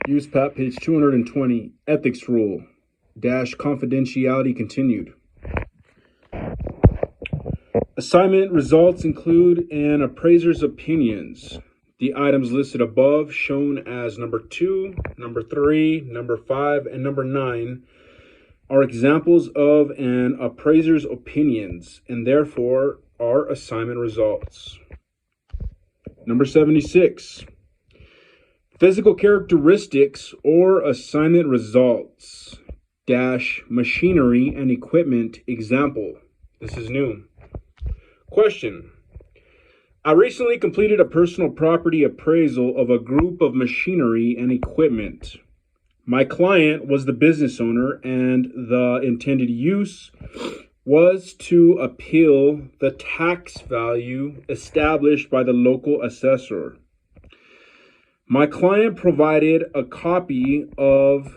USPAP, page 220, ethics rule, dash confidentiality continued. Assignment results include an appraiser's opinions. The items listed above, shown as number 2, number 3, number 5, and number 9, are examples of an appraiser's opinions and therefore are assignment results. Number 76. Physical characteristics or assignment results, dash machinery and equipment example. This is new. Question. I recently completed a personal property appraisal of a group of machinery and equipment. My client was the business owner and the intended use was to appeal the tax value established by the local assessor. My client provided a copy of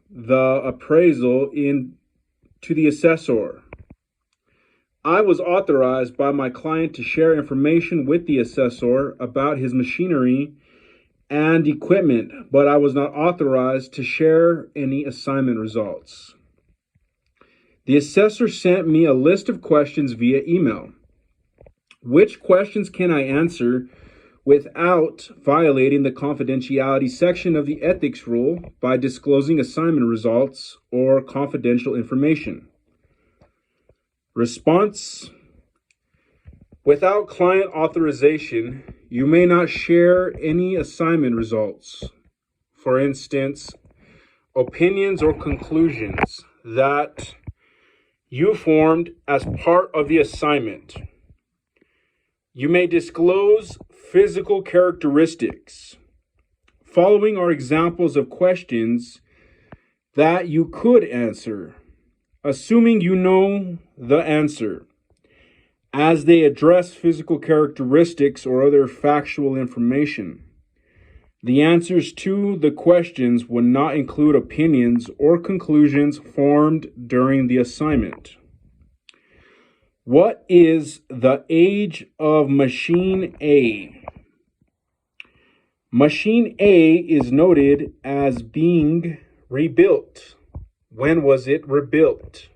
the appraisal to the assessor. I was authorized by my client to share information with the assessor about his machinery and equipment, but I was not authorized to share any assignment results. The assessor sent me a list of questions via email. Which questions can I answer without violating the confidentiality section of the ethics rule by disclosing assignment results or confidential information? Response: without client authorization, you may not share any assignment results. For instance, opinions or conclusions that you formed as part of the assignment. You may disclose physical characteristics. Following are examples of questions that you could answer, assuming you know the answer, as they address physical characteristics or other factual information. The answers to the questions would not include opinions or conclusions formed during the assignment. What is the age of machine A? Machine A is noted as being rebuilt. When was it rebuilt?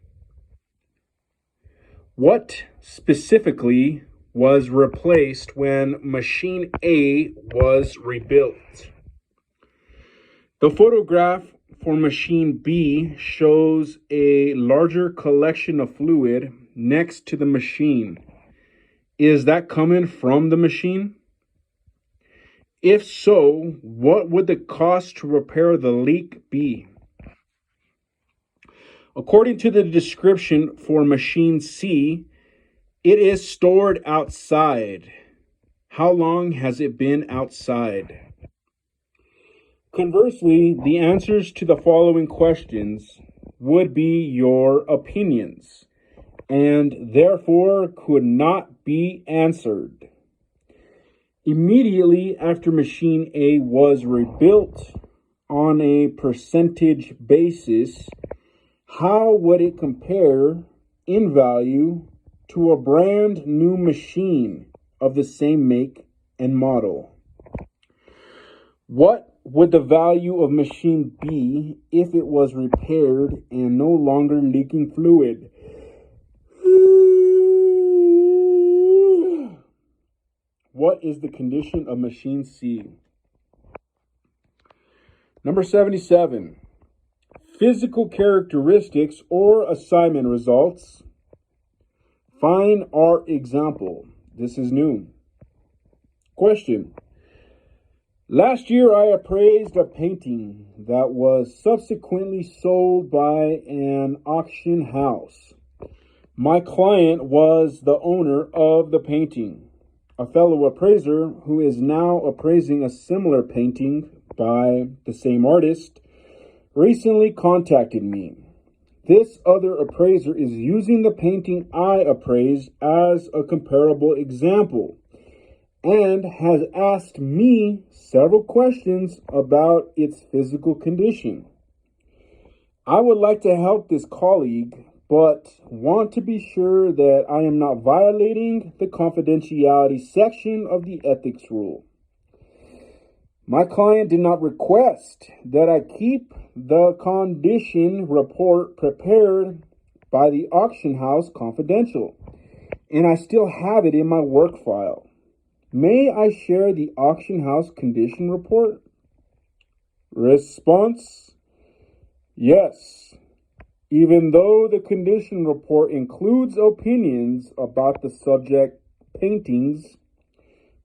What specifically was replaced when machine A was rebuilt? The photograph for machine B shows a larger collection of fluid next to the machine. Is that coming from the machine? If so, what would the cost to repair the leak be? According to the description for machine C, it is stored outside. How long has it been outside? Conversely, the answers to the following questions would be your opinions and therefore could not be answered. Immediately after machine A was rebuilt on a percentage basis, how would it compare in value to a brand new machine of the same make and model? What would the value of machine be if it was repaired and no longer leaking fluid? What is the condition of machine C? Number 77. Physical characteristics or assignment results. Find our example. This is new. Question. Last year I appraised a painting that was subsequently sold by an auction house. My client was the owner of the painting. A fellow appraiser who is now appraising a similar painting by the same artist recently contacted me. This other appraiser is using the painting I appraised as a comparable example and has asked me several questions about its physical condition. I would like to help this colleague, but want to be sure that I am not violating the confidentiality section of the ethics rule. My client did not request that I keep the condition report prepared by the auction house confidential, and I still have it in my work file. May I share the auction house condition report? Response: yes. Even though the condition report includes opinions about the subject painting's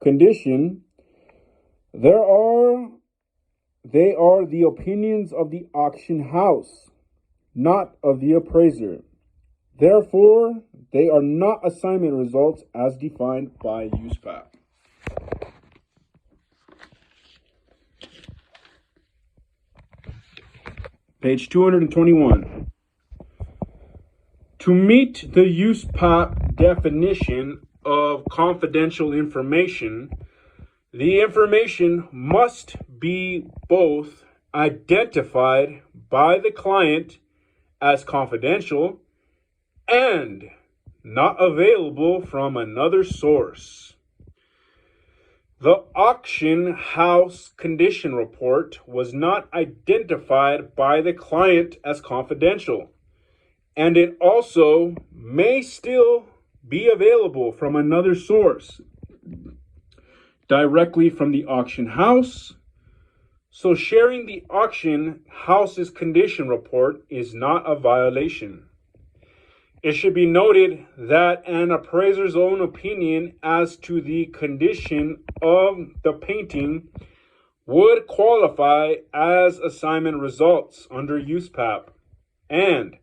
condition, they are the opinions of the auction house, not of the appraiser. Therefore, they are not assignment results as defined by USPAP. Page 221. To meet the USPAP definition of confidential information, the information must be both identified by the client as confidential and not available from another source. The auction house condition report was not identified by the client as confidential, and it also may still be available from another source directly from the auction house. So sharing the auction house's condition report is not a violation. It should be noted that an appraiser's own opinion as to the condition of the painting would qualify as assignment results under USPAP and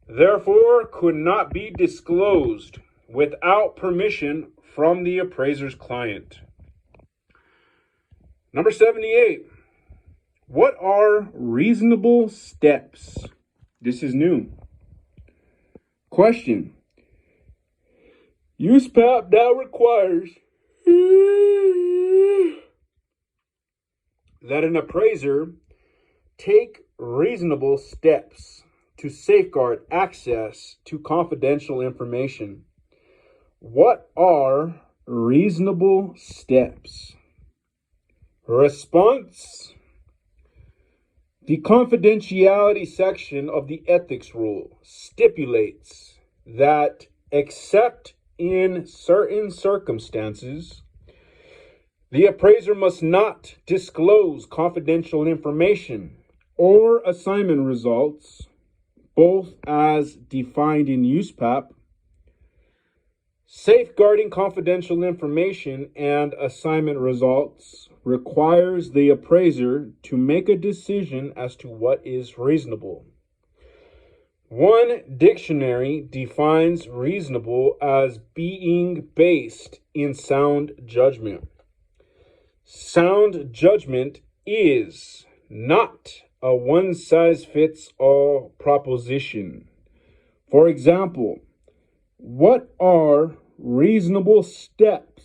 therefore could not be disclosed without permission from the appraiser's client. Number 78. What are reasonable steps? This is new. Question. USPAP now requires that an appraiser take reasonable steps to safeguard access to confidential information. What are reasonable steps? Response: the confidentiality section of the ethics rule stipulates that, except in certain circumstances, the appraiser must not disclose confidential information or assignment results, both as defined in USPAP. Safeguarding confidential information and assignment results requires the appraiser to make a decision as to what is reasonable. One dictionary defines reasonable as being based in sound judgment. Sound judgment is not a one-size-fits-all proposition. For example, what are reasonable steps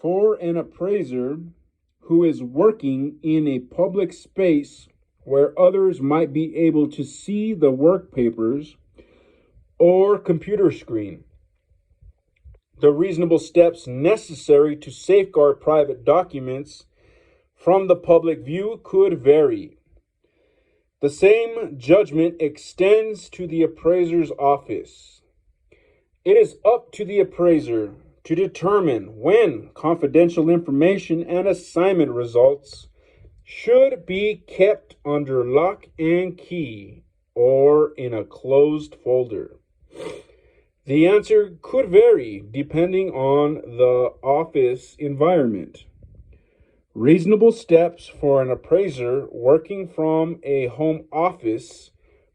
for an appraiser who is working in a public space where others might be able to see the work papers or computer screen? The reasonable steps necessary to safeguard private documents from the public view could vary. The same judgment extends to the appraiser's office. It is up to the appraiser to determine when confidential information and assignment results should be kept under lock and key or in a closed folder. The answer could vary depending on the office environment. Reasonable steps for an appraiser working from a home office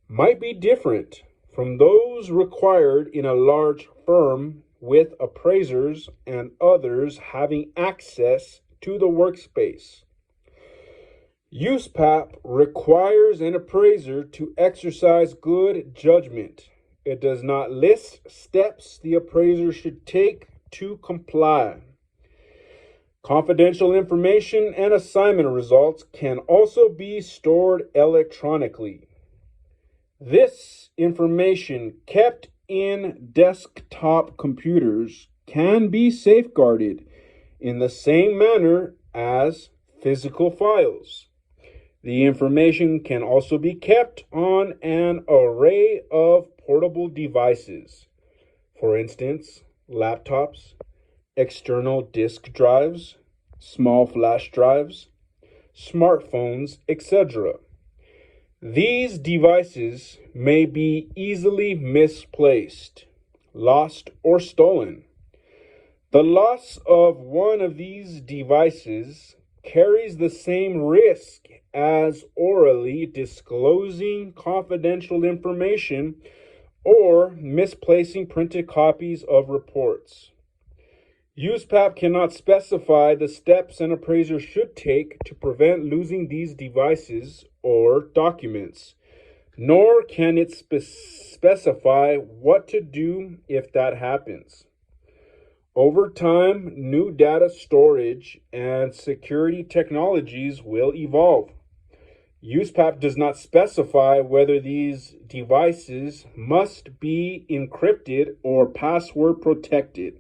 might be different from those required in a large firm with appraisers and others having access to the workspace. USPAP requires an appraiser to exercise good judgment. It does not list steps the appraiser should take to comply. Confidential information and assignment results can also be stored electronically. This information kept in desktop computers can be safeguarded in the same manner as physical files. The information can also be kept on an array of portable devices. For instance, laptops, external disk drives, small flash drives, smartphones, etc. These devices may be easily misplaced, lost, or stolen. The loss of one of these devices carries the same risk as orally disclosing confidential information or misplacing printed copies of reports. USPAP cannot specify the steps an appraiser should take to prevent losing these devices or documents, nor can it specify what to do if that happens. Over time, new data storage and security technologies will evolve. USPAP does not specify whether these devices must be encrypted or password protected,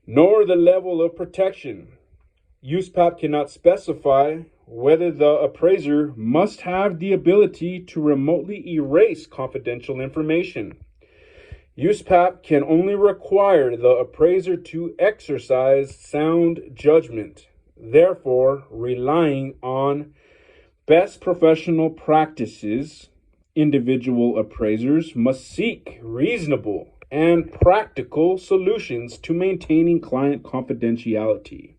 nor the level of protection. USPAP cannot specify whether the appraiser must have the ability to remotely erase confidential information. USPAP can only require the appraiser to exercise sound judgment, therefore relying on best professional practices. Individual appraisers must seek reasonable and practical solutions to maintaining client confidentiality.